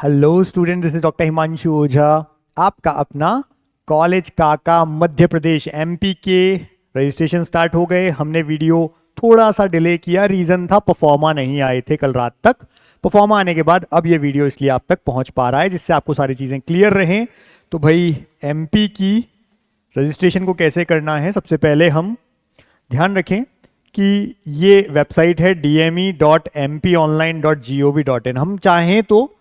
Hello student, this is doctor Himanshu Ojha. आपका अपना college काका मध्य प्रदेश एमपी के रजिस्ट्रेशन स्टार्ट हो गए। हमने वीडियो थोड़ा सा डिले किया, रीज़न था परफॉर्मा नहीं आए थे कल रात तक। परफॉर्मा आने के बाद अब ये वीडियो इसलिए आप तक पहुंच पा रहा है जिससे आपको सारी चीज़ें क्लियर रहें। तो भाई एमपी की रजिस्ट्रेशन को कैसे करना है, सबसे पहले हम ध्यान रखें कि ये वेबसाइट है dme.mponline.gov.in। हम चाहें तो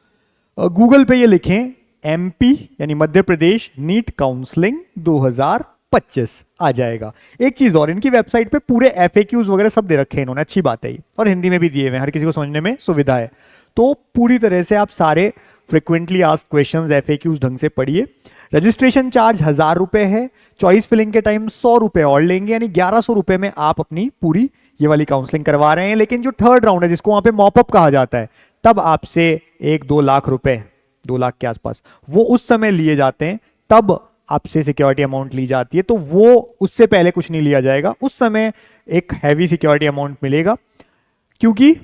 गूगल पे ये लिखें एमपी यानी मध्य प्रदेश नीट काउंसलिंग 2025 आ जाएगा। एक चीज और, इनकी वेबसाइट पे पूरे एफएक्यूज वगैरह सब दे रखे हैं इन्होंने, अच्छी बात है ये, और हिंदी में भी दिए हुए हैं, हर किसी को समझने में सुविधा है। तो पूरी तरह से आप सारे फ्रिक्वेंटली आस्क्ड क्वेश्चंस एफएक्यूज ढंग से पढ़िए। रजिस्ट्रेशन चार्ज 1000 रुपए है। चॉइस फिलिंग के टाइम 100 रुपए और लेंगे, यानी 1100 रुपए में आप अपनी पूरी ये वाली काउंसलिंग करवा रहे हैं। लेकिन जो थर्ड राउंड है जिसको वहां पे मॉपअप कहा जाता है, तब आपसे 1-2 लाख रुपए, 2 लाख के आसपास वो उस समय लिए जाते हैं, तब आपसे सिक्योरिटी अमाउंट ली जाती है। तो वो उससे पहले कुछ नहीं लिया जाएगा, उस समय एक हैवी सिक्योरिटी अमाउंट मिलेगा, क्योंकि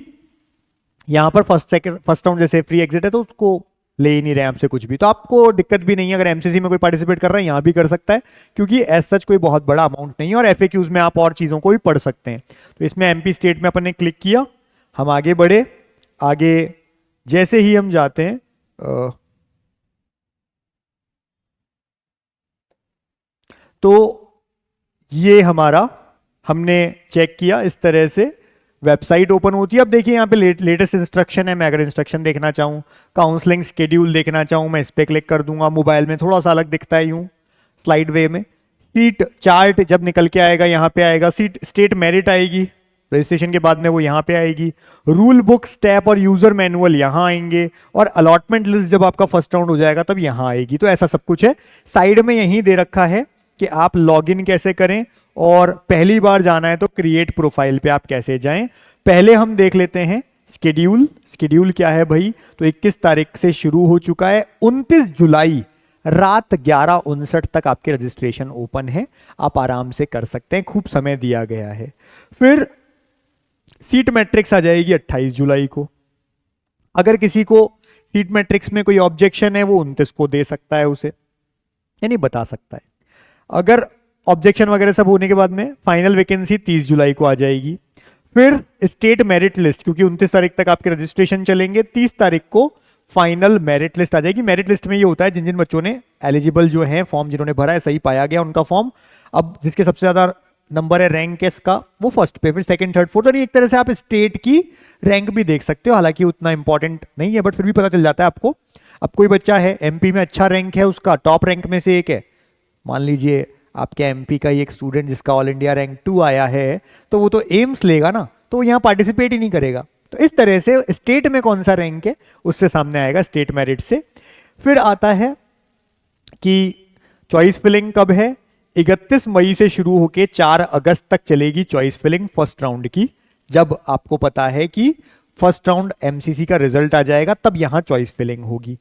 यहां पर फर्स्ट राउंड जैसे फ्री एग्जिट है तो उसको ले ही नहीं रहे आपसे कुछ भी। तो आपको दिक्कत भी नहीं है, अगर एमसीसी में कोई पार्टिसिपेट कर रहा है यहां भी कर सकता है, क्योंकि एज सच कोई बहुत बड़ा अमाउंट नहीं है, और एफएक्यूज में आप और चीजों को भी पढ़ सकते हैं। तो इसमें एमपी स्टेट में अपन ने क्लिक किया, हम आगे बढ़े। आगे जैसे ही हम जाते हैं तो ये हमारा हमने चेक किया, इस तरह से वेबसाइट ओपन होती है। अब देखिए यहाँ पे लेटेस्ट इंस्ट्रक्शन है। मैं अगर इंस्ट्रक्शन देखना चाहूँ, काउंसलिंग शेड्यूल देखना चाहूँ, मैं इस पर क्लिक कर दूंगा। मोबाइल में थोड़ा सा अलग दिखता है यूँ स्लाइड वे में। सीट चार्ट जब निकल के आएगा यहाँ पे आएगा। सीट स्टेट मेरिट आएगी रजिस्ट्रेशन के बाद में, वो यहाँ पे आएगी। रूल बुक, स्टेप और यूजर मैनुअल यहाँ आएंगे, और अलॉटमेंट लिस्ट जब आपका फर्स्ट राउंड हो जाएगा तब यहाँ आएगी। तो ऐसा सब कुछ है। साइड में यहीं दे रखा है कि आप लॉगिन कैसे करें, और पहली बार जाना है तो क्रिएट प्रोफाइल पे आप कैसे जाएं। पहले हम देख लेते हैं स्केड्यूल। स्केड्यूल क्या है भाई, तो 21 तारीख से शुरू हो चुका है। 29 जुलाई रात 11:59 तक आपके रजिस्ट्रेशन ओपन है, आप आराम से कर सकते हैं, खूब समय दिया गया है। फिर सीट मैट्रिक्स आ जाएगी 28 जुलाई को। अगर किसी को सीट मैट्रिक्स में कोई ऑब्जेक्शन है वो 29 को दे सकता है उसे, यानी बता सकता है। अगर ऑब्जेक्शन वगैरह सब होने के बाद में फाइनल वैकेंसी 30 जुलाई को आ जाएगी। फिर स्टेट मेरिट लिस्ट, क्योंकि 29 तारीख तक आपके रजिस्ट्रेशन चलेंगे, 30 तारीख को फाइनल मेरिट लिस्ट आ जाएगी। मेरिट लिस्ट में ये होता है जिन जिन बच्चों ने एलिजिबल जो है फॉर्म जिन्होंने भरा है, सही पाया गया उनका फॉर्म। अब जिसके सबसे ज्यादा नंबर है रैंक है इसका, वो फर्स्ट पे, फिर सेकंड थर्ड फोर्थ, और एक तरह से आप स्टेट की रैंक भी देख सकते हो। हालांकि उतना इंपॉर्टेंट नहीं है, बट फिर भी पता चल जाता है आपको। अब कोई बच्चा है एमपी में अच्छा रैंक है, उसका टॉप रैंक में से एक है, मान लीजिए आपके एमपी का ही एक स्टूडेंट जिसका ऑल इंडिया रैंक 2 आया है, तो वो तो एम्स लेगा ना, तो यहाँ पार्टिसिपेट ही नहीं करेगा। तो इस तरह से स्टेट में कौन सा रैंक है उससे सामने आएगा स्टेट मेरिट से। फिर आता है कि चॉइस फिलिंग कब है। 31 मई से शुरू होके 4 अगस्त तक चलेगी चॉइस फिलिंग फर्स्ट राउंड की। जब आपको पता है कि फर्स्ट राउंड एमसीसी का रिजल्ट आ जाएगा, तब यहां चॉइस फिलिंग होगी।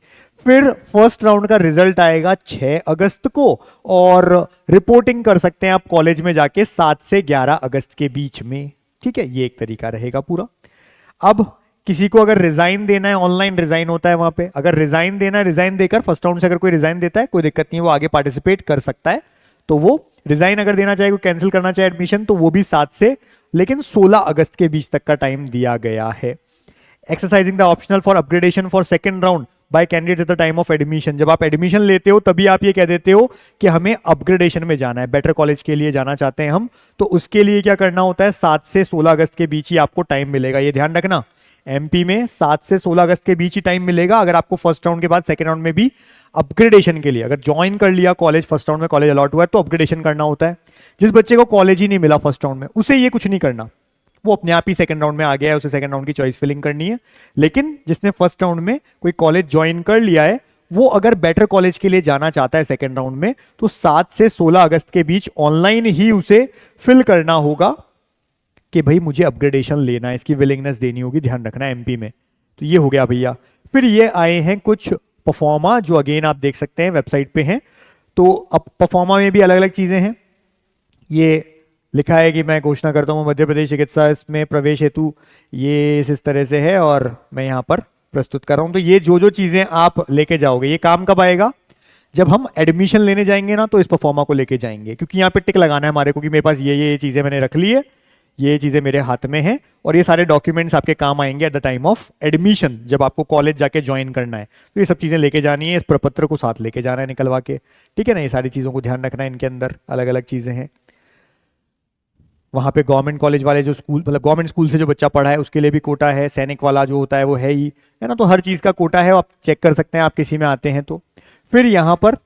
फिर फर्स्ट राउंड का रिजल्ट आएगा 6 अगस्त को, और रिपोर्टिंग कर सकते हैं आप कॉलेज में जाके 7 से 11 अगस्त के बीच में। ठीक है, ये एक तरीका रहेगा पूरा। अब किसी को अगर रिजाइन देना है, ऑनलाइन रिजाइन होता है वहां पे, अगर रिजाइन देना है, रिजाइन देकर फर्स्ट राउंड से अगर कोई रिजाइन देता है कोई दिक्कत नहीं है, वो आगे पार्टिसिपेट कर सकता है। तो वो रिजाइन अगर देना चाहे, कोई कैंसिल करना चाहे एडमिशन, तो वो भी 7 से लेकिन 16 अगस्त के बीच तक का टाइम दिया गया है। Exercising the optional for upgradation for second round bye candidates at the time of admission. जब आप एडमिशन लेते हो तभी आप ये कह देते हो कि हमें अपग्रेडेशन में जाना है, बेटर कॉलेज के लिए जाना चाहते हैं हम, तो उसके लिए क्या करना होता है, 7 से 16 अगस्त के बीच ही आपको टाइम मिलेगा। ये ध्यान रखना, एमपी में 7 से 16 अगस्त के बीच ही टाइम मिलेगा। अगर आपको फर्स्ट राउंड के बाद सेकंड राउंड में भी अपग्रेडेशन के लिए अगर ज्वाइन कर लिया कॉलेज, फर्स्ट राउंड में कॉलेज अलॉट हुआ है, तो अपग्रेडेशन करना होता है। जिस बच्चे को कॉलेज ही नहीं मिला फर्स्ट राउंड में, उसे ये कुछ नहीं करना, वो अपने आप ही सेकंड राउंड में आ गया है, उसे सेकंड राउंड की चॉइस फिलिंग करनी है। लेकिन जिसने फर्स्ट राउंड में कोई कॉलेज ज्वाइन कर लिया है, वो अगर बेटर कॉलेज के लिए जाना चाहता है सेकंड राउंड में, तो 7 से 16 अगस्त के बीच ऑनलाइन ही उसे फिल करना होगा कि भाई मुझे अपग्रेडेशन लेना है, इसकी विलिंगनेस देनी होगी। ध्यान रखना एमपी में। तो ये हो गया भैया। फिर ये आए हैं कुछ परफॉर्मा, जो अगेन आप देख सकते हैं वेबसाइट पे हैं। तो अब परफॉर्मा में भी अलग अलग चीजें हैं। ये लिखा है कि मैं घोषणा करता हूँ मध्य प्रदेश चिकित्सा में प्रवेश हेतु, ये इस तरह से है, और मैं यहाँ पर प्रस्तुत कर रहा हूं। तो ये जो जो चीजें आप लेके जाओगे, ये काम कब आएगा? जब हम एडमिशन लेने जाएंगे ना, तो इस परफॉर्मा को लेके जाएंगे, क्योंकि यहाँ पे टिक लगाना है हमारे को कि मेरे पास ये चीजें मैंने रख ली है, ये चीजें मेरे हाथ में हैं, और ये सारे डॉक्यूमेंट्स आपके काम आएंगे at the time of admission, जब आपको कॉलेज जाके ज्वाइन करना है। तो ये सब चीजें लेके जानी है, इस प्रपत्र को साथ लेके जाना है निकलवा के, ठीक है ना। ये सारी चीजों को ध्यान रखना है, इनके अंदर अलग अलग चीजें हैं। वहाँ पे गवर्नमेंट कॉलेज वाले जो स्कूल, मतलब गवर्नमेंट स्कूल से जो बच्चा पढ़ा है उसके लिए भी कोटा है, सैनिक वाला जो होता है वो है ही, है ना। तो हर चीज़ का कोटा है, आप चेक कर सकते हैं आप किसी में आते हैं तो। फिर यहाँ पर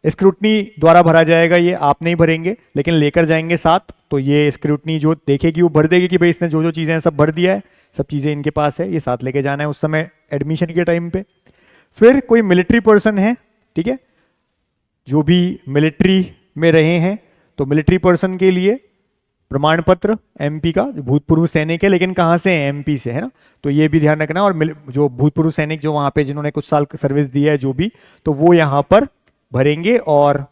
स्क्रूटनी द्वारा भरा जाएगा, ये आप नहीं भरेंगे लेकिन लेकर जाएंगे साथ। तो ये स्क्रूटनी जो देखेगी वो भर देगी कि भाई इसने जो जो चीज़ें हैं सब भर दिया है, सब चीज़ें इनके पास है, ये साथ लेके जाना है उस समय एडमिशन के टाइम पे। फिर कोई मिलिट्री पर्सन है, ठीक है, जो भी मिलिट्री में रहे हैं, तो मिलिट्री पर्सन के लिए प्रमाण पत्र एमपी का, जो भूतपूर्व सैनिक है लेकिन कहाँ से है? एमपी से, है ना। तो ये भी ध्यान रखना। और जो भूतपूर्व सैनिक जो वहाँ पे जिन्होंने कुछ साल सर्विस दी है जो भी, तो वो यहाँ पर भरेंगे, और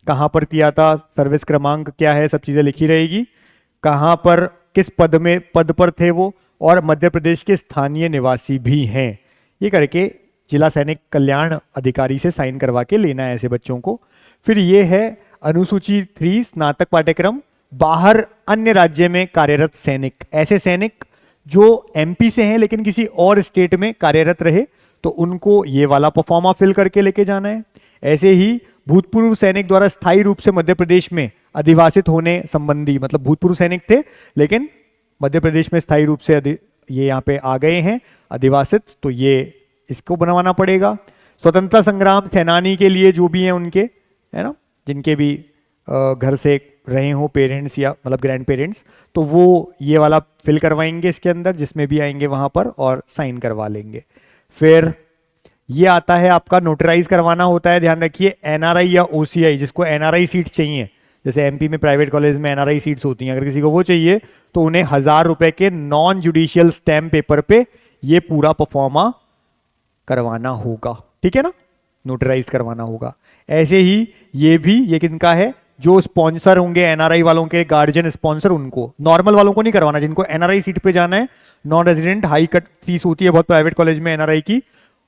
कहाँ पर किया था, सर्विस क्रमांक क्या है, सब चीज़ें लिखी रहेगी, कहाँ पर किस पद पर थे वो, और मध्य प्रदेश के स्थानीय निवासी भी हैं। ये करके जिला सैनिक कल्याण अधिकारी से साइन करवा के लेना है ऐसे बच्चों को। फिर ये है अनुसूची 3 स्नातक पाठ्यक्रम, बाहर अन्य राज्य में कार्यरत सैनिक, ऐसे सैनिक जो एमपी से हैं लेकिन किसी और स्टेट में कार्यरत रहे, तो उनको ये वाला परफॉर्मा फिल करके लेके जाना है। ऐसे ही भूतपूर्व सैनिक द्वारा स्थायी रूप से मध्य प्रदेश में अधिवासित होने संबंधी, मतलब भूतपूर्व सैनिक थे लेकिन मध्य प्रदेश में स्थायी रूप से ये यहाँ पे आ गए हैं अधिवासित, तो ये इसको बनवाना पड़ेगा। स्वतंत्रता संग्राम सेनानी के लिए जो भी हैं उनके, है ना, जिनके भी घर से रहे हो पेरेंट्स या मतलब ग्रैंड पेरेंट्स, तो वो ये वाला फिल करवाएंगे इसके अंदर, जिसमें भी आएंगे वहां पर, और साइन करवा लेंगे। फिर ये आता है आपका नोटराइज करवाना होता है, ध्यान रखिए, एनआरआई या ओसीआई, जिसको एनआरआई सीट्स चाहिए, जैसे एमपी में प्राइवेट कॉलेज में एनआरआई सीट्स होती हैं, अगर किसी को वो चाहिए तो उन्हें 1000 रुपए के नॉन जुडिशियल स्टैम्प पेपर पे ये पूरा परफॉर्मा करवाना होगा, ठीक है ना, नोटराइज करवाना होगा। ऐसे ही ये भी, ये किनका है, जो स्पॉन्सर होंगे एनआरआई वालों के, गार्जियन स्पॉन्सर, उनको, नॉर्मल वालों को नहीं करवाना, जिनको एनआरआई सीट पे जाना है, non resident, high cut fees होती है बहुत प्राइवेट कॉलेज में एनआरआई की,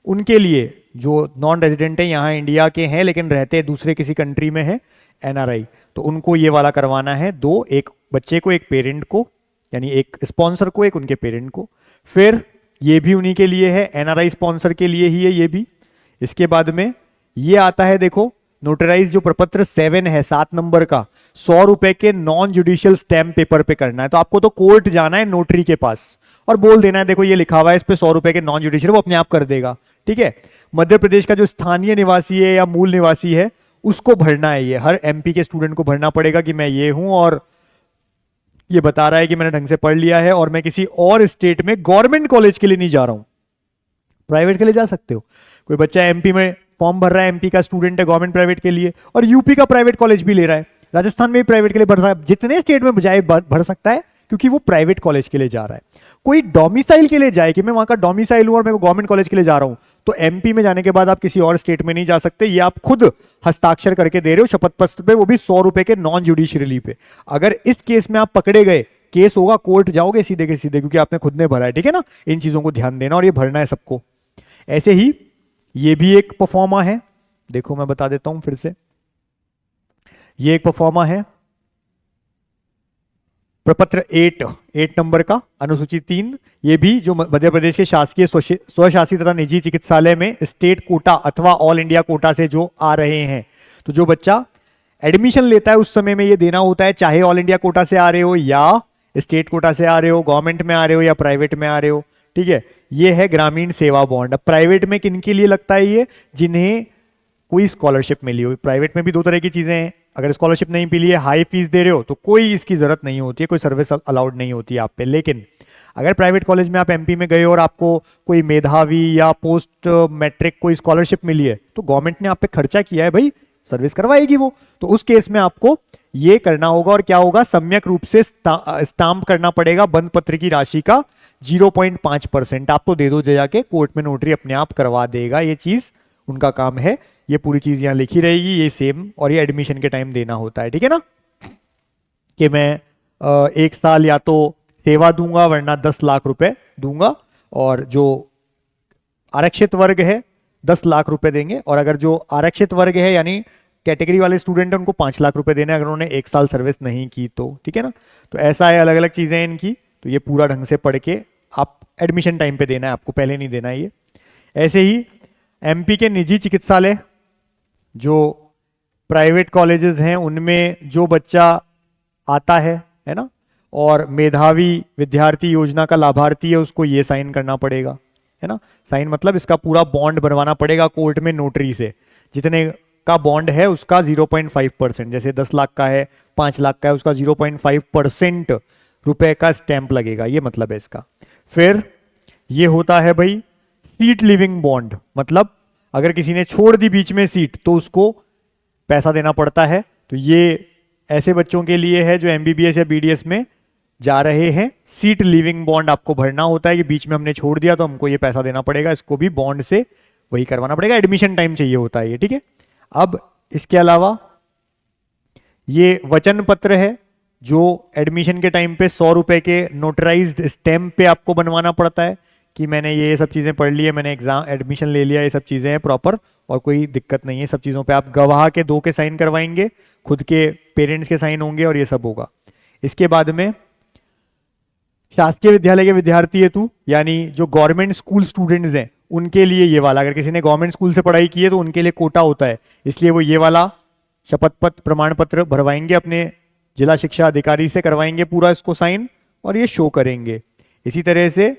उनके लिए, जो नॉन रेजिडेंट है यहाँ इंडिया के हैं लेकिन रहते दूसरे किसी कंट्री में है एनआरआई, तो उनको ये वाला करवाना है, दो, एक बच्चे को एक पेरेंट को, यानी एक स्पॉन्सर को एक उनके पेरेंट को। फिर ये भी उन्हीं के लिए है, एनआरआई स्पॉन्सर के लिए ही है ये भी। इसके बाद में ये आता है, देखो, नोटराइज जो प्रपत्र 7 है, 7 नंबर का, 100 रुपए के नॉन जुडिशियल स्टैम्प पेपर पे करना है। तो आपको तो कोर्ट जाना है नोटरी के पास और बोल देना है, देखो ये लिखा हुआ है इस पे 100 रुपए के नॉन जुडिशियल, वो अपने आप कर देगा, ठीक है। मध्य प्रदेश का जो स्थानीय निवासी है या मूल निवासी है उसको भरना है, ये हर एमपी के स्टूडेंट को भरना पड़ेगा कि मैं ये हूं और ये बता रहा है कि मैंने ढंग से पढ़ लिया है और मैं किसी और स्टेट में गवर्नमेंट कॉलेज के लिए नहीं जा रहा हूं, प्राइवेट के लिए जा सकते हो। कोई बच्चा एमपी में फॉर्म भर रहा है, एमपी का स्टूडेंट है गवर्नमेंट प्राइवेट के लिए, और यूपी का प्राइवेट कॉलेज भी ले रहा है, राजस्थान में भी प्राइवेट के लिए भर सकता है, जितने स्टेट में जाए भर सकता है, क्योंकि वो प्राइवेट कॉलेज के लिए जा रहा है। कोई डोमिसाइल के लिए जाए कि मैं वहां का डोमिसाइल हूं और मैं गवर्नमेंट कॉलेज के लिए जा रहा हूं, तो एमपी में जाने के बाद आप किसी और स्टेट में नहीं जा सकते, ये आप खुद हस्ताक्षर करके दे रहे हो शपथ पत्र पे, वो भी 100 रुपए के नॉन जुडिशियली पे। अगर इस केस में आप पकड़े गए, केस होगा, कोर्ट जाओगे सीधे के सीधे, क्योंकि आपने खुद ने भरा है, ठीक है ना। इन चीजों को ध्यान देना और ये भरना है सबको। ऐसे ही ये भी एक परफॉर्मा है, देखो मैं बता देता हूं फिर से, ये एक परफॉर्मा है प्रपत्र 8 नंबर का, अनुसूची 3, ये भी जो मध्य प्रदेश के शासकीय स्वशासित तथा निजी चिकित्सालय में स्टेट कोटा अथवा ऑल इंडिया कोटा से जो आ रहे हैं, तो जो बच्चा एडमिशन लेता है उस समय में ये देना होता है, चाहे ऑल इंडिया कोटा से आ रहे हो या स्टेट कोटा से आ रहे हो, गवर्नमेंट में आ रहे हो या प्राइवेट में आ रहे हो, ठीक है। ये है ग्रामीण सेवा बॉन्ड। अब प्राइवेट में किन के लिए लगता है ये, जिन्हें कोई स्कॉलरशिप मिली हो। प्राइवेट में भी दो तरह की चीजें हैं, अगर स्कॉलरशिप नहीं मिली है, हाई फीस दे रहे हो, तो कोई इसकी जरूरत नहीं होती है, कोई सर्विस अलाउड नहीं होती है आप पे। लेकिन अगर प्राइवेट कॉलेज में आप एमपी में गए और आपको कोई मेधावी या पोस्ट मैट्रिक कोई स्कॉलरशिप मिली है, तो गवर्नमेंट ने आप पे खर्चा किया है भाई, सर्विस करवाएगी वो, तो उस केस में आपको ये करना होगा। और क्या होगा, सम्यक रूप से स्टाम्प करना पड़ेगा बंद पत्र की राशि का 0.5%। आप तो दे दो जाके, कोर्ट में नोटरी अपने आप करवा देगा, ये चीज उनका काम है। ये पूरी चीज यहां लिखी रहेगी, ये सेम, और ये एडमिशन के टाइम देना होता है, ठीक है ना, कि मैं 1 साल या तो सेवा दूंगा वरना 10 लाख रुपए दूंगा, और जो आरक्षित वर्ग है 10 लाख रुपए देंगे, और अगर जो आरक्षित वर्ग है यानी कैटेगरी वाले स्टूडेंट है उनको 5 लाख रुपए देने, अगर उन्होंने 1 साल सर्विस नहीं की तो, ठीक है ना। तो ऐसा है, अलग अलग चीजें हैं इनकी। तो ये पूरा ढंग से पढ़ के आप एडमिशन टाइम पे देना है, आपको पहले नहीं देना है ये। ऐसे ही एमपी के निजी चिकित्सालय, जो प्राइवेट कॉलेजेस हैं, उनमें जो बच्चा आता है ना, और मेधावी विद्यार्थी योजना का लाभार्थी है, उसको ये साइन करना पड़ेगा, है ना। साइन मतलब इसका पूरा बॉन्ड बनवाना पड़ेगा कोर्ट में नोटरी से। जितने का बॉन्ड है उसका 0.5%, जैसे 10 लाख का है, 5 लाख का है, उसका 0.5% रुपए का स्टैंप लगेगा, ये मतलब है इसका। फिर ये होता है भाई सीट लिविंग बॉन्ड, मतलब अगर किसी ने छोड़ दी बीच में सीट तो उसको पैसा देना पड़ता है। तो ये ऐसे बच्चों के लिए है जो एमबीबीएस या बीडीएस में जा रहे हैं। सीट लिविंग बॉन्ड आपको भरना होता है कि बीच में हमने छोड़ दिया तो हमको ये पैसा देना पड़ेगा, इसको भी बॉन्ड से वही करवाना पड़ेगा। एडमिशन टाइम चाहिए होता है ये, ठीक है। अब इसके अलावा ये वचन पत्र है जो एडमिशन के टाइम पे 100 रुपए के नोटराइज्ड स्टैम्प पे आपको बनवाना पड़ता है कि मैंने ये सब चीजें पढ़ ली है, मैंने एग्जाम एडमिशन ले लिया, ये सब चीजें हैं प्रॉपर और कोई दिक्कत नहीं है। सब चीजों पे आप गवाह के 2 के साइन करवाएंगे, खुद के पेरेंट्स के साइन होंगे और ये सब होगा। इसके बाद में शासकीय विद्यालय के विद्यार्थी हेतु यानी जो गवर्नमेंट स्कूल स्टूडेंट्स हैं उनके लिए ये वाला, अगर किसी ने गवर्नमेंट स्कूल से पढ़ाई की है तो उनके लिए कोटा होता है, इसलिए वो ये वाला शपथ पत्र प्रमाण पत्र भरवाएंगे, अपने जिला शिक्षा अधिकारी से करवाएंगे पूरा इसको साइन और ये शो करेंगे। इसी तरह से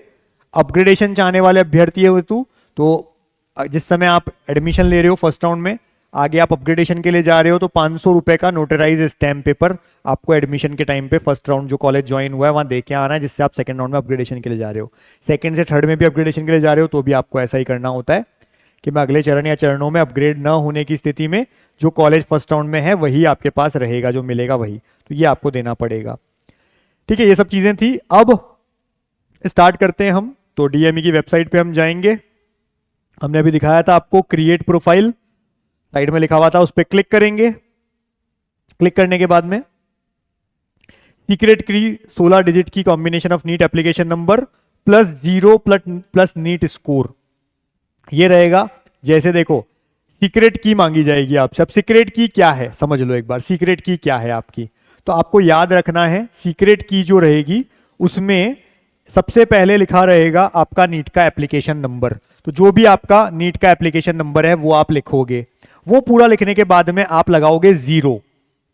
अपग्रेडेशन चाहने वाले अभ्यर्थी हेतु, तो जिस समय आप एडमिशन ले रहे हो फर्स्ट राउंड में, आगे आप अपग्रेडेशन के लिए जा रहे हो तो 500 रुपए का नोटराइज स्टैम्प पेपर आपको एडमिशन के टाइम पे फर्स्ट राउंड जो कॉलेज ज्वाइन हुआ है वहां दे के आना है, जिससे आप सेकंड राउंड में अपग्रेडेशन के लिए जा रहे हो। सेकंड से थर्ड में भी अपग्रेडेशन के लिए जा रहे हो तो भी आपको ऐसा ही करना होता है कि मैं अगले चरण या चरणों में अपग्रेड ना होने की स्थिति में जो कॉलेज फर्स्ट राउंड में है वही आपके पास रहेगा, जो मिलेगा वही, तो ये आपको देना पड़ेगा, ठीक है। ये सब चीजें थी। अब स्टार्ट करते हैं हम। तो डीएमई की वेबसाइट पे हम जाएंगे। हमने अभी दिखाया था आपको क्रिएट प्रोफाइल, साइड में लिखा हुआ था, उस पर क्लिक करेंगे। क्लिक करने के बाद में सीक्रेट की 16 डिजिट की combination of NEET application number +0 plus NEET score, ये रहेगा। जैसे देखो सीक्रेट की मांगी जाएगी आपसे। अब सीक्रेट की क्या है समझ लो एक बार, सीक्रेट की क्या है आपकी। तो आपको याद रखना है सीक्रेट की जो रहेगी उसमें सबसे पहले लिखा रहेगा आपका नीट का एप्लीकेशन नंबर। तो जो भी आपका नीट का एप्लीकेशन नंबर है वो आप लिखोगे। वो पूरा लिखने के बाद में आप लगाओगे 0।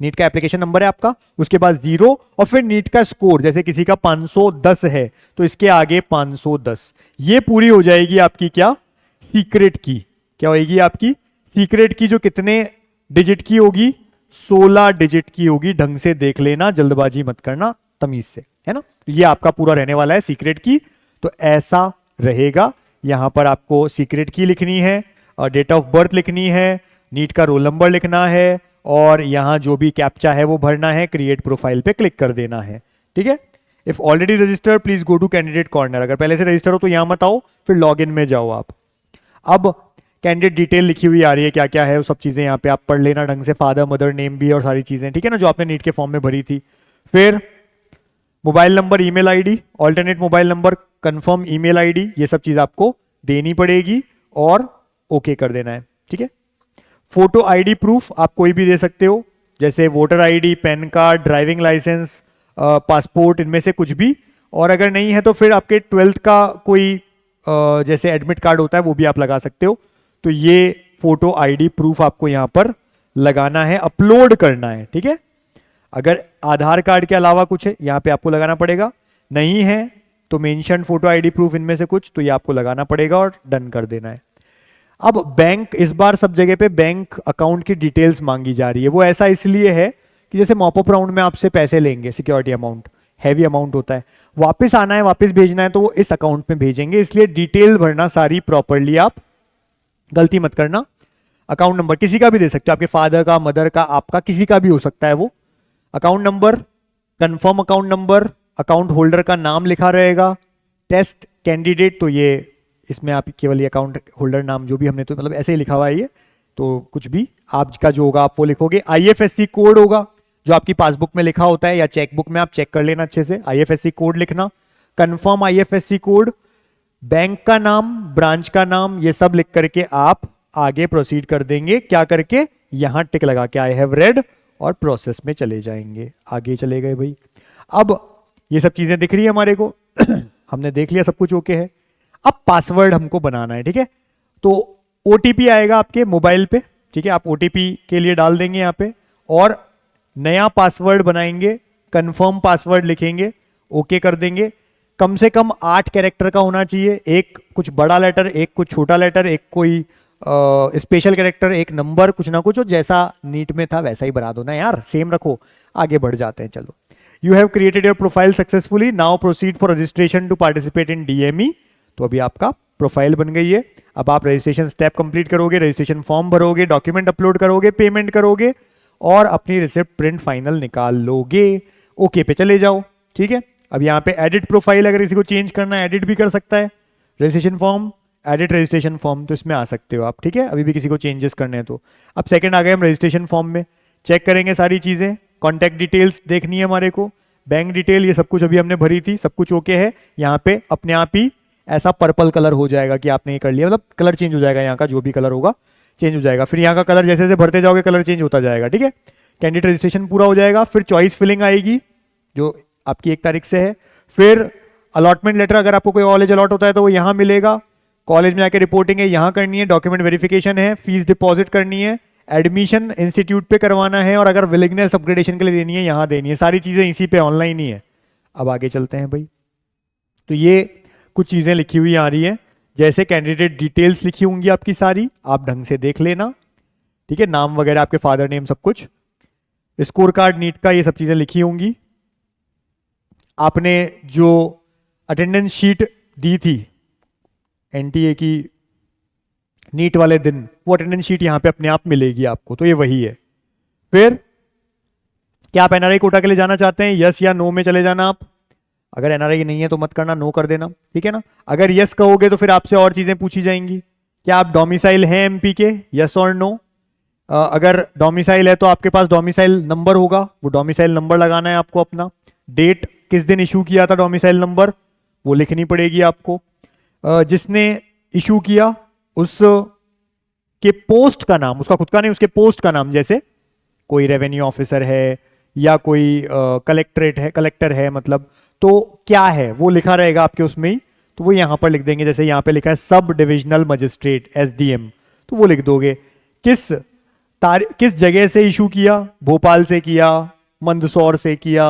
नीट का एप्लीकेशन नंबर है आपका, उसके बाद 0 और फिर नीट का स्कोर, जैसे किसी का 510 है तो इसके आगे 510। ये पूरी हो जाएगी आपकी क्या, सीक्रेट की। क्या होगी आपकी सीक्रेट की, जो कितने डिजिट की होगी, 16 डिजिट की होगी। ढंग से देख लेना, जल्दबाजी मत करना, तमीज से, है ना। ये आपका पूरा रहने वाला है सीक्रेट की। तो ऐसा रहेगा, यहां पर आपको सीक्रेट की लिखनी है, डेट ऑफ बर्थ लिखनी है, नीट का रोल नंबर लिखना है और यहां जो भी कैप्चा है वो भरना है। क्रिएट प्रोफाइल पे क्लिक कर देना है, ठीक है। If already registered please go to candidate corner. अगर पहले से रजिस्टर हो तो यहां मत आओ, फिर लॉग इन में जाओ आप। अब कैंडिडेट डिटेल लिखी हुई आ रही है, क्या क्या है वो सब चीजें यहाँ पे आप पढ़ लेना ढंग से, फादर मदर नेम भी और सारी चीजें, ठीक है ना, जो आपने नीट के फॉर्म में भरी थी। फिर mobile number, email ID, alternate mobile number, confirm email ID, ये सब चीज आपको देनी पड़ेगी और ओके कर देना है, ठीक है। फोटो आईडी प्रूफ आप कोई भी दे सकते हो, जैसे voter ID, PAN card, driving licence, passport, इनमें से कुछ भी। और अगर नहीं है तो फिर आपके 12th का कोई जैसे एडमिट कार्ड होता है वो भी आप लगा सकते हो। तो ये फोटो आईडी प्रूफ आपको यहां पर लगाना है, अपलोड करना है, ठीक है। अगर आधार कार्ड के अलावा कुछ है यहां पे आपको लगाना पड़ेगा, नहीं है तो मेंशन फोटो आईडी प्रूफ इनमें से कुछ, तो ये आपको लगाना पड़ेगा और डन कर देना है। अब बैंक, इस बार सब जगह पे बैंक अकाउंट की डिटेल्स मांगी जा रही है। वो ऐसा इसलिए है कि जैसे मॉपअप राउंड में आपसे पैसे लेंगे, सिक्योरिटी अमाउंट, हैवी अमाउंट होता है, वापस आना है, वापस भेजना है, तो वो इस अकाउंट में भेजेंगे। इसलिए डिटेल भरना सारी प्रॉपरली, आप गलती मत करना। अकाउंट नंबर किसी का भी दे सकते हो, आपके फादर का, मदर का, आपका, किसी का भी हो सकता है वो। Account number, confirm account number, account holder का नाम लिखा रहेगा, टेस्ट कैंडिडेट, तो ये इसमें आप केवल ये अकाउंट होल्डर नाम जो भी हमने, तो मतलब ऐसे ही लिखा हुआ है ये, तो कुछ भी आपका जो होगा आप वो लिखोगे। आईएफएससी कोड होगा जो आपकी पासबुक में लिखा होता है या चेकबुक में, आप चेक कर लेना अच्छे से, आईएफएससी कोड लिखना। कंफर्म आईएफएससी कोड, बैंक का नाम, ब्रांच का नाम, ये सब लिख करके आप आगे प्रोसीड कर देंगे। क्या करके? यहां टिक लगा के आई हैव रेड और प्रोसेस में चले जाएंगे। आगे चले गए भाई। अब ये सब चीजें दिख रही है हमारे को हमने देख लिया सब कुछ ओके है। अब पासवर्ड हमको बनाना है, ठीक है। तो ओटीपी आएगा आपके मोबाइल पे, ठीक है। आप ओटीपी के लिए डाल देंगे यहाँ पे और नया पासवर्ड बनाएंगे, कंफर्म पासवर्ड लिखेंगे, ओके कर देंगे। कम से कम 8 कैरेक्टर का होना चाहिए, एक कुछ बड़ा लेटर, एक कुछ छोटा लेटर, एक कोई स्पेशल कैरेक्टर, एक नंबर, कुछ ना कुछ। और जैसा नीट में था वैसा ही बना दो ना यार, सेम रखो। आगे बढ़ जाते हैं, चलो। You have created your profile successfully, now proceed for registration to participate in DME. तो अभी आपका प्रोफाइल बन गई है। अब आप रजिस्ट्रेशन स्टेप कंप्लीट करोगे, रजिस्ट्रेशन फॉर्म भरोगे, डॉक्यूमेंट अपलोड करोगे, पेमेंट करोगे और अपनी रिसिप्ट प्रिंट फाइनल निकाल लोगे। ओके पे चले जाओ, ठीक है। अब यहाँ पे एडिट प्रोफाइल, अगर किसी को चेंज करना है एडिट भी कर सकता है। Registration form, edit registration form, तो इसमें आ सकते हो आप, ठीक है। अभी भी किसी को चेंजेस करने हैं तो। अब सेकंड आ गए हम रजिस्ट्रेशन फॉर्म में, चेक करेंगे सारी चीजें। कॉन्टैक्ट डिटेल्स देखनी है हमारे को, बैंक डिटेल, ये सब कुछ अभी हमने भरी थी, सब कुछ ओके है। यहाँ पे अपने आप ही ऐसा पर्पल कलर हो जाएगा कि आपने ये कर लिया, मतलब कलर चेंज हो जाएगा, यहाँ का जो भी कलर होगा चेंज हो जाएगा। फिर यहाँ का कलर जैसे जैसे भरते जाओगे कलर चेंज होता जाएगा, ठीक है। कैंडिडेट रजिस्ट्रेशन पूरा हो जाएगा। फिर चॉइस फिलिंग आएगी जो आपकी 1 तारीख से है। फिर अलॉटमेंट लेटर, अगर आपको कोई कॉलेज अलॉट होता है तो वो यहाँ मिलेगा। कॉलेज में आके रिपोर्टिंग है, यहाँ करनी है। डॉक्यूमेंट वेरिफिकेशन है, फीस डिपॉजिट करनी है, एडमिशन इंस्टीट्यूट पे करवाना है और अगर विलिंगनेस अपग्रेडेशन के लिए देनी है यहाँ देनी है। सारी चीजें इसी पे ऑनलाइन ही है। अब आगे चलते हैं भाई। तो ये कुछ चीजें लिखी हुई आ रही है, जैसे कैंडिडेट डिटेल्स लिखी होंगी आपकी सारी, आप ढंग से देख लेना, ठीक है। नाम वगैरह, आपके फादर नेम, सब कुछ। स्कोर कार्ड नीट का, ये सब चीजें लिखी होंगी। आपने जो अटेंडेंस शीट दी थी एनटीए की नीट वाले दिन, वो अटेंडेंस शीट यहाँ पे अपने आप मिलेगी आपको, तो ये वही है। फिर क्या आप एनआरआई कोटा के लिए जाना चाहते हैं? यस या नो में चले जाना आप। अगर एनआरआई नहीं है तो मत करना, नो कर देना, ठीक है ना। अगर यस कहोगे तो फिर आपसे और चीजें पूछी जाएंगी। क्या आप डोमिसाइल हैं एमपी के? यस और नो। अगर डोमिसाइल है तो आपके पास डोमिसाइल नंबर होगा, वो डोमिसाइल नंबर लगाना है आपको अपना। डेट, किस दिन इशू किया था डोमिसाइल नंबर, वो लिखनी पड़ेगी आपको। जिसने इशू किया उस के पोस्ट का नाम, उसका खुद का नहीं, उसके पोस्ट का नाम, जैसे कोई रेवेन्यू ऑफिसर है या कोई कलेक्टरेट है, कलेक्टर है मतलब, तो क्या है वो लिखा रहेगा आपके उसमें ही, तो वो यहां पर लिख देंगे। जैसे यहां पे लिखा है सब डिविजनल मजिस्ट्रेट एसडीएम, तो वो लिख दोगे। किस जगह से इशू किया, भोपाल से किया, मंदसौर से किया,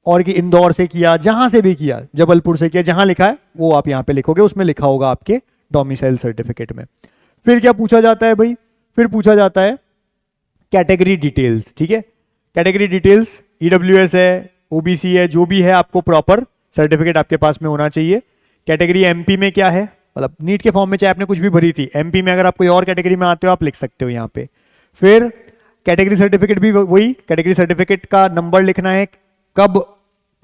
और कि इंदौर से किया, जहां से भी किया, जबलपुर से किया, जहां लिखा है वो आप यहां पे लिखोगे, उसमें लिखा होगा आपके डोमिसाइल सर्टिफिकेट में। फिर क्या पूछा जाता है भाई? फिर पूछा जाता है कैटेगरी डिटेल्स, ठीक है। कैटेगरी डिटेल्स, ईडब्ल्यूएस है, ओबीसी है, जो भी है, आपको प्रॉपर सर्टिफिकेट आपके पास में होना चाहिए। कैटेगरी एमपी में क्या है, मतलब नीट के फॉर्म में चाहे आपने कुछ भी भरी थी, एमपी में अगर आप कोई और कैटेगरी में आते हो आप लिख सकते हो यहाँ पे। फिर कैटेगरी सर्टिफिकेट भी वही, कैटेगरी सर्टिफिकेट का नंबर लिखना है, कब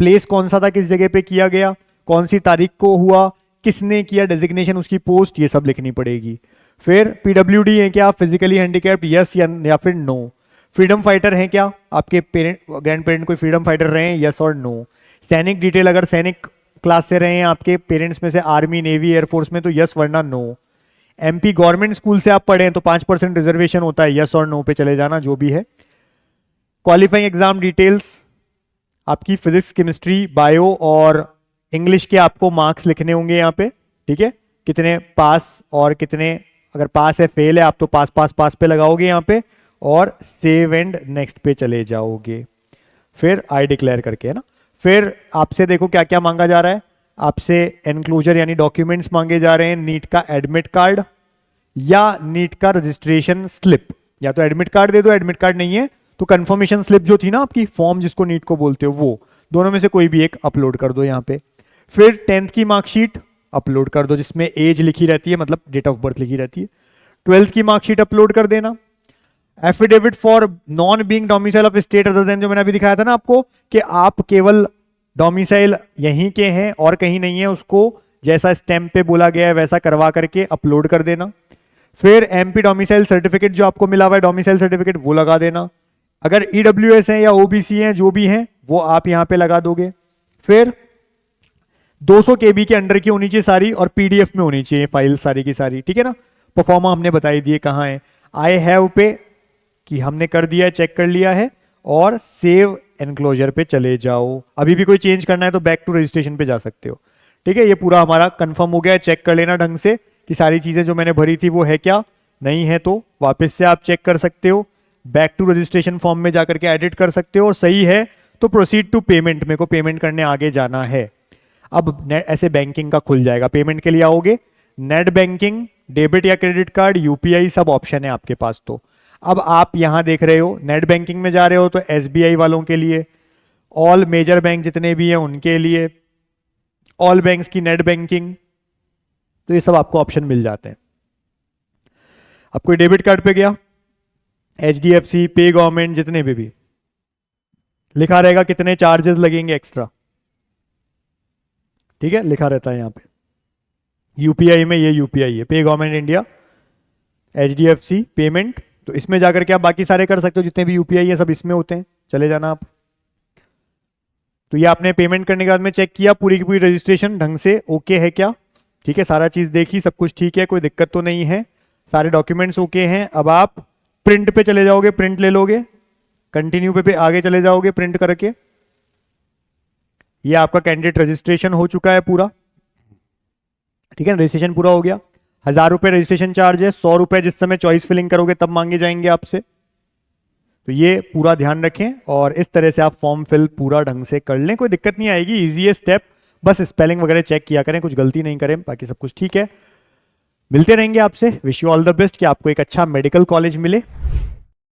प्लेस कौन सा था, किस जगह पे किया गया, कौन सी तारीख को हुआ, किसने किया, डेजिग्नेशन, उसकी पोस्ट, ये सब लिखनी पड़ेगी। फिर पीडब्ल्यूडी है क्या, फिजिकली हैंडीकैप्ड, यस या फिर नो। फ्रीडम फाइटर है क्या, आपके पेरेंट ग्रैंड पेरेंट कोई फ्रीडम फाइटर रहे हैं, यस और नो। सैनिक डिटेल, अगर सैनिक क्लास से रहे हैं आपके पेरेंट्स में से, आर्मी, नेवी, एयरफोर्स में, तो यस वरना नो। एमपी गवर्नमेंट स्कूल से आप पढ़े हैं तो 5% रिजर्वेशन होता है, यस और नो पे चले जाना, जो भी है। क्वालिफाइंग एग्जाम डिटेल्स, आपकी फिजिक्स, केमिस्ट्री, बायो और इंग्लिश के आपको मार्क्स लिखने होंगे यहाँ पे, ठीक है। कितने पास और कितने, अगर पास है फेल है आप तो पास पास पास पे लगाओगे यहाँ पे और सेव एंड नेक्स्ट पे चले जाओगे। फिर आई डिक्लेयर करके, है ना। फिर आपसे देखो क्या क्या मांगा जा रहा है, आपसे एनक्लोजर यानी डॉक्यूमेंट्स मांगे जा रहे हैं, नीट का एडमिट कार्ड या नीट का रजिस्ट्रेशन स्लिप। या तो एडमिट कार्ड दे दो, एडमिट कार्ड नहीं है तो कंफर्मेशन स्लिप जो थी ना आपकी, फॉर्म जिसको नीट को बोलते हो, वो दोनों में से कोई भी एक अपलोड कर दो यहाँ पे। फिर 10th की मार्कशीट अपलोड कर दो जिसमें एज लिखी रहती है, मतलब डेट ऑफ बर्थ लिखी रहती है। 12th की मार्कशीट अपलोड कर देना। Affidavit for non being domicile of state other than, जो मैंने अभी दिखाया था ना आपको कि आप केवल डोमिसाइल यहीं के हैं और कहीं नहीं है, उसको जैसा स्टैंप पे बोला गया है वैसा करवा करके अपलोड कर देना। फिर एमपी डोमिसाइल सर्टिफिकेट जो आपको मिला हुआ है, डोमिसाइल सर्टिफिकेट, वो लगा देना। अगर ईडब्ल्यूएस है या ओबीसी है, जो भी है वो आप यहां पे लगा दोगे। फिर 200 KB के अंडर की होनी चाहिए सारी, और PDF में होनी चाहिए फाइल सारी की सारी, ठीक है ना। परफॉर्मा हमने बताई दिए कहाँ है, आई हैव पे कि हमने कर दिया है, चेक कर लिया है, और सेव एनक्लोजर पे चले जाओ। अभी भी कोई चेंज करना है तो बैक टू रजिस्ट्रेशन पे जा सकते हो, ठीक है। ये पूरा हमारा कंफर्म हो गया है, चेक कर लेना ढंग से कि सारी चीजें जो मैंने भरी थी वो है क्या, नहीं है तो वापस से आप चेक कर सकते हो, बैक टू रजिस्ट्रेशन फॉर्म में जाकर के एडिट कर सकते हो, और सही है तो प्रोसीड टू पेमेंट, मेरे को पेमेंट करने आगे जाना है। अब ऐसे बैंकिंग का खुल जाएगा, पेमेंट के लिए आओगे, नेट बैंकिंग, डेबिट या क्रेडिट कार्ड, यूपीआई, सब ऑप्शन है आपके पास। तो अब आप यहां देख रहे हो नेट बैंकिंग में जा रहे हो तो एसबीआई वालों के लिए, ऑल मेजर बैंक जितने भी हैं उनके लिए, ऑल बैंक्स की नेट बैंकिंग, तो ये सब आपको ऑप्शन मिल जाते हैं। अब कोई डेबिट कार्ड पे गया, एचडीएफसी, पे, गवर्नमेंट, जितने भी लिखा रहेगा कितने चार्जेस लगेंगे एक्स्ट्रा, ठीक है, लिखा रहता है यहां पे। यूपीआई में ये यूपीआई है, पे गवर्नमेंट इंडिया, एचडीएफसी पेमेंट, तो इसमें जाकर के आप बाकी सारे कर सकते हो, जितने भी यूपीआई है सब इसमें होते हैं, चले जाना आप। तो ये आपने पेमेंट करने के बाद में चेक किया पूरी की पूरी रजिस्ट्रेशन ढंग से ओके है क्या, ठीक है, सारा चीज देखी, सब कुछ ठीक है, कोई दिक्कत तो नहीं है, सारे डॉक्यूमेंट्स ओके हैं। अब आप प्रिंट पे चले जाओगे, प्रिंट ले लोगे, कंटिन्यू पे आगे चले जाओगे प्रिंट करके। ये आपका कैंडिडेट रजिस्ट्रेशन हो चुका है पूरा, ठीक है, रजिस्ट्रेशन पूरा हो गया। 1000 रुपए रजिस्ट्रेशन चार्ज है, 100 रुपए जिस समय चॉइस फिलिंग करोगे तब मांगे जाएंगे आपसे। तो ये पूरा ध्यान रखें, और इस तरह से आप फॉर्म फिल पूरा ढंग से कर लें, कोई दिक्कत नहीं आएगी, इजी है स्टेप, बस स्पेलिंग वगैरह चेक किया करें, कुछ गलती नहीं करें, बाकी सब कुछ ठीक है। मिलते रहेंगे आपसे, wish you all the best कि आपको एक अच्छा मेडिकल कॉलेज मिले।